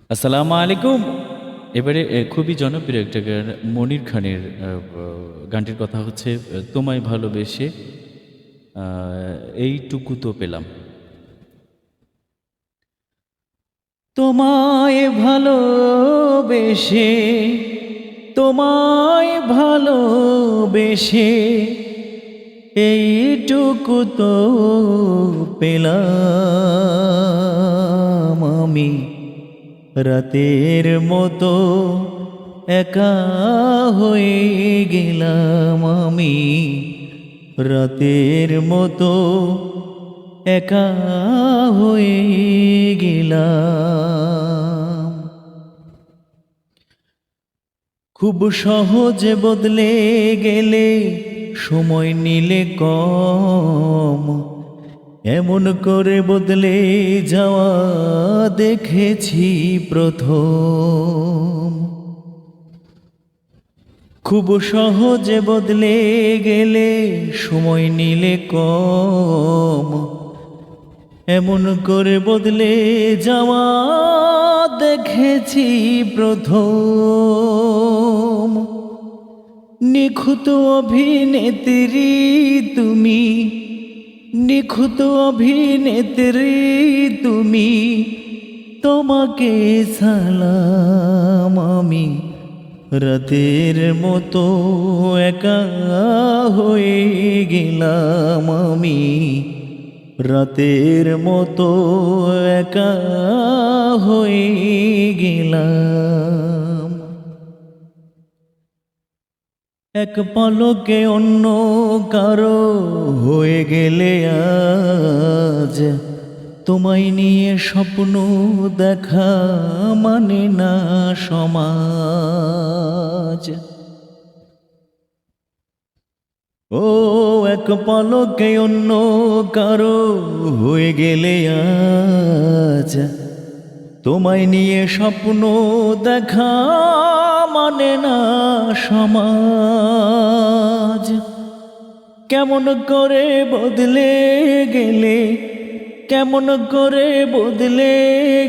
আসসালামু আলাইকুম। এবারে খুবই জনপ্রিয় একটা গান মনির খানের গানটির কথা হচ্ছে তোমায় ভালোবেসে আ এইটুকু তো পেলাম। তোমায় ভালোবেসে, তোমায় ভালোবেসে এইটুকু তো পেলাম আমি। রাতের মতো একা হয়ে গেলাম আমি। রাতের মতো একা হয়ে গেলাম। খুব সহজে বদলে গেলে সময় নিলে কম, এমন করে বদলে যাওয়া দেখেছি প্রথম। খুব সহজে বদলে গেলে সময় নিলে কম, এমন করে বদলে যাওয়া দেখেছি প্রথম। নিখুঁত অভিনেত্রী তুমি, নিখুঁত অভিনেত্রী তুমি, তোমাকে সালাম আমি। রাতের মতো একা হয়ে গেলাম আমি। রাতের মতো একা হয়ে গেলাম। এক পলকে অন্য কারো হয়ে গেলে আজ, তোমায় নিয়ে স্বপ্ন দেখা মানে না সমাজ। ও এক পলকে অন্য কারো হয়ে গেলে আজ, তোমায় নিয়ে স্বপ্ন দেখা মানে না সমাজ। কেমন করে বদলে গেলে, কেমন করে বদলে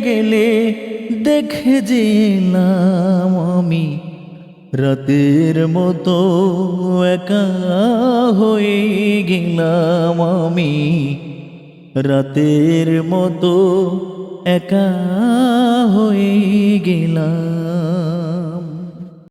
গেলে দেখে যেলাম আমি। রাতের মতো একা হয়ে গেলাম আমি। রাতের মতো একা হয়ে গেলাম।